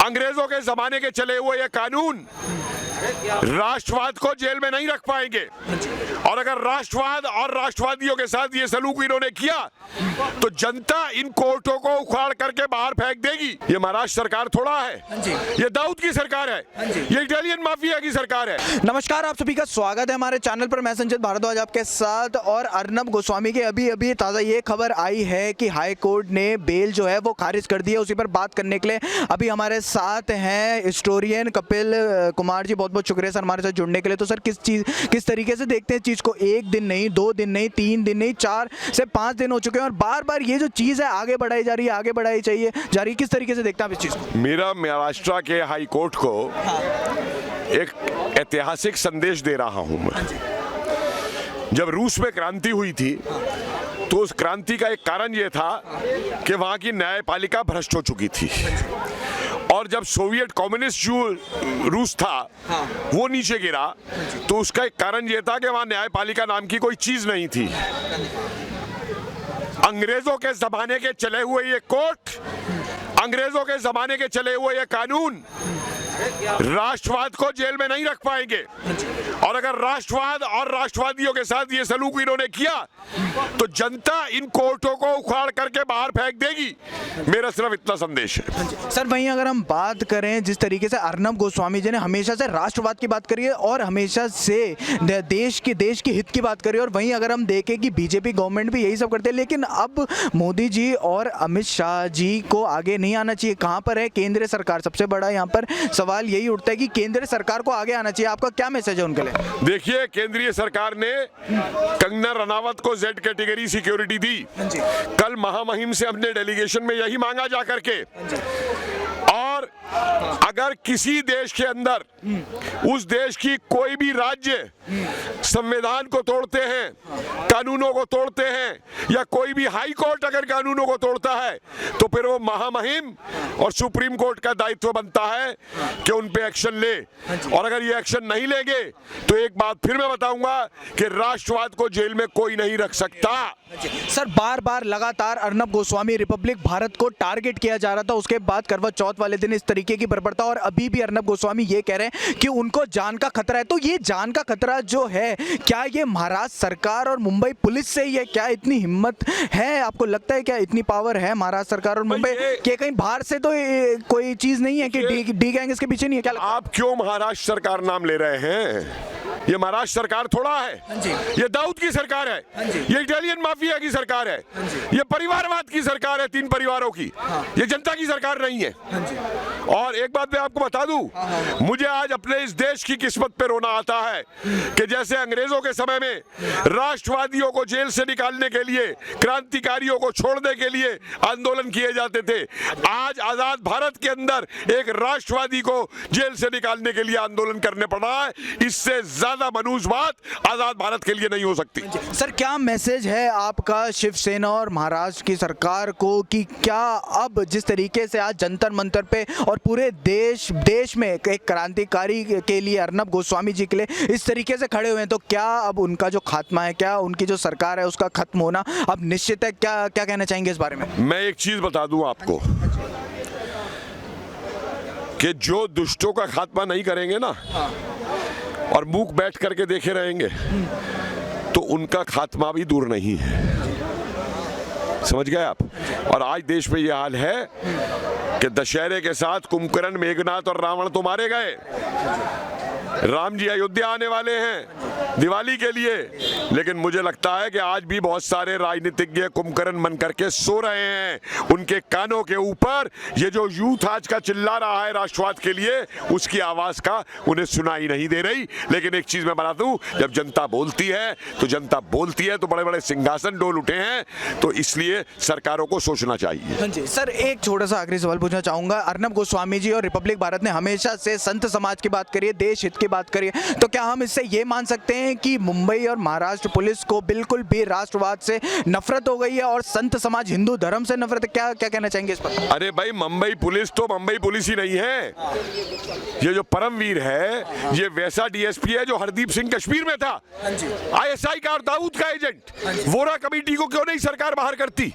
अंग्रेजों के जमाने के चले हुए ये कानून राष्ट्रवाद को जेल में नहीं रख पाएंगे। और अगर राष्ट्रवाद और राष्ट्रवादियों के साथ ये सलूक इन्होंने किया तो जनता इन कोर्टों को उखाड़ करके बाहर फेंक देगी। ये महाराष्ट्र सरकार थोड़ा है, ये दाऊद की सरकार है, ये इटालियन माफिया की सरकार है। नमस्कार, आप सभी का स्वागत है हमारे चैनल पर। मैं संजय भारद्वाज आपके साथ। और अर्नब गोस्वामी की अभी ताज़ा ये खबर आई है कि हाई कोर्ट ने बेल जो है वो खारिज कर दी है। उसी पर बात करने के लिए अभी हमारे साथ हैं हिस्टोरियन कपिल कुमार जी। बहुत बहुत शुक्रिया सर हमारे साथ जुड़ने के लिए। तो सर किस तरीके से देखते हैं चीज़ को? एक दिन नहीं, 2 दिन नहीं, 3 दिन नहीं, 4 से 5 दिन हो चुके हैं और बार बार ये जो चीज़ है आगे बढ़ाई जा रही है, आगे बढ़ाई चाहिए जा रही है। किस तरीके से देखते हैं आप इस चीज़ को? मेरा महाराष्ट्र के हाई कोर्ट को एक ऐतिहासिक संदेश दे रहा हूं मैं। जब रूस में क्रांति हुई थी तो उस क्रांति का एक कारण यह था कि वहां की न्यायपालिका भ्रष्ट हो चुकी थी। और जब सोवियत कम्युनिस्ट जो रूस था वो नीचे गिरा तो उसका एक कारण यह था कि वहां न्यायपालिका नाम की कोई चीज नहीं थी। अंग्रेजों के जमाने के चले हुए ये कोर्ट, अंग्रेजों के जमाने के चले हुए ये कानून राष्ट्रवाद को जेल में नहीं रख पाएंगे। और अगर राष्ट्रवाद और राष्ट्रवादियों के साथ ये सलूक इन्होंने किया तो जनता इन कोर्टों को उखाड़ करके बाहर फेंक देगी। मेरा सिर्फ इतना संदेश है। सर वहीं अगर हम बात करें जिस तरीके से अर्नब गोस्वामी जी ने हमेशा से राष्ट्रवाद की बात करी है और हमेशा से देश की हित की बात करी है, और वहीं अगर हम देखें कि बीजेपी गवर्नमेंट भी यही सब करते हैं, लेकिन अब मोदी जी और अमित शाह जी को आगे नहीं आना चाहिए। कहाँ पर है केंद्रीय सरकार? सबसे बड़ा यहाँ पर सवाल यही उठता है कि केंद्र सरकार को आगे आना चाहिए। आपका क्या मैसेज है उनके लिए? देखिए, केंद्रीय सरकार ने कंगना रनावत को जेड कैटेगरी सिक्योरिटी दी। कल महामहिम से अपने डेलीगेशन में यही मांगा जा करके। और अगर किसी देश के अंदर उस देश की कोई भी राज्य संविधान को तोड़ते हैं, कानूनों को तोड़ते हैं, या कोई भी हाई कोर्ट अगर कानूनों को तोड़ता है तो फिर वो महामहिम और सुप्रीम कोर्ट का दायित्व बनता है कि उन पे एक्शन ले। और अगर ये एक्शन नहीं लेंगे तो एक बात फिर मैं बताऊंगा कि राष्ट्रवाद को जेल में कोई नहीं रख सकता। सर बार बार लगातार अर्नब गोस्वामी रिपब्लिक भारत को टारगेट किया जा रहा था, उसके बाद करवा चौथ वाले दिन इस तरीके की बर्बरता, और अभी भी अर्नब गोस्वामी ये कह रहे हैं कि उनको जान का खतरा है। तो ये जान का खतरा जो है, क्या ये महाराष्ट्र सरकार और मुंबई पुलिस से ही है? क्या इतनी हिम्मत है? आपको लगता है क्या इतनी पावर है महाराष्ट्र सरकार और मुंबई के? कहीं बाहर से तो कोई चीज नहीं है कि डी गैंग इसके पीछे नहीं है? क्या आप क्यों महाराष्ट्र सरकार नाम ले रहे हैं? ये महाराष्ट्र सरकार थोड़ा है, ये दाऊद की सरकार है, ये इटालियन माफिया की सरकार है, ये परिवारवाद की सरकार है, 3 परिवारों की। ये जनता की सरकार नहीं है। और एक बात मैं आपको बता दूं, मुझे आज अपने इस देश की किस्मत पे रोना आता है कि जैसे अंग्रेजों के समय में राष्ट्रवादियों को जेल से निकालने के लिए, क्रांतिकारियों को छोड़ने के लिए आंदोलन किए जाते थे, आज आजाद भारत के अंदर एक राष्ट्रवादी को जेल से निकालने के लिए आंदोलन करने पड़ा है। इससे ज्यादा मनुष्य बात आजाद भारत के लिए नहीं हो सकती। सर क्या मैसेज है आपका शिवसेना और महाराष्ट्र की सरकार को कि क्या अब जिस तरीके से आज जंतर मंतर पे और पूरे देश में एक क्रांतिकारी के लिए अर्नब गोस्वामी जी के लिए इस तरीके से खड़े हुए हैं, तो क्या अब उनका जो खात्मा है, क्या उनकी जो सरकार है उसका खत्म होना अब निश्चित है? क्या कहना चाहेंगे इस बारे में? मैं एक चीज बता दूं आपको कि जो दुष्टों का खात्मा नहीं करेंगे ना और मूक बैठ करके देखे रहेंगे तो उनका खात्मा भी दूर नहीं है। समझ गए आप? और आज देश में यह हाल है कि दशहरे के साथ कुंभकर्ण, मेघनाथ और रावण तो मारे गए। राम जी अयोध्या आने वाले हैं दिवाली के लिए, लेकिन मुझे लगता है कि आज भी बहुत सारे राजनीतिज्ञ कुंभकर्ण बन करके सो रहे हैं। उनके कानों के ऊपर ये जो यूथ आज का चिल्ला रहा है राष्ट्रवाद के लिए, उसकी आवाज का उन्हें सुनाई नहीं दे रही। लेकिन एक चीज मैं बता दूं, जब जनता बोलती है तो बड़े बड़े सिंहासन डोल उठे हैं, तो इसलिए सरकारों को सोचना चाहिए। हाँ जी सर, एक छोटा सा आखिरी सवाल पूछना चाहूंगा। अर्नब गोस्वामी जी और रिपब्लिक भारत ने हमेशा से संत समाज की बात करी है, देश हित नफरत की बात करिए, तो क्या हम इससे ये मान सकते हैं कि मुंबई और महाराष्ट्र पुलिस को बिल्कुल भी राष्ट्रवाद से नफरत हो गई है और संत समाज हिंदू धर्म से नफरत है? क्या क्या कहना चाहेंगे इस पर? अरे भाई, मुंबई पुलिस तो मुंबई पुलिस ही नहीं है। ये जो परमवीर है, ये वैसा डीएसपी है जो हरदीप सिंह कश्मीर में था, आईएसआई का और दाऊद का एजेंट। वोरा कमेटी को क्यों नहीं सरकार बाहर करती?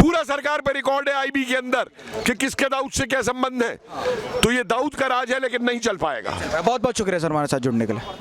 पूरा सरकार पे रिकॉर्ड है आईबी के अंदर कि किसके दाऊद से क्या संबंध है। तो ये दाऊद का राज है, लेकिन नहीं चल पाएगा। बहुत बहुत शुक्रिया सर हमारे साथ जुड़ने के लिए।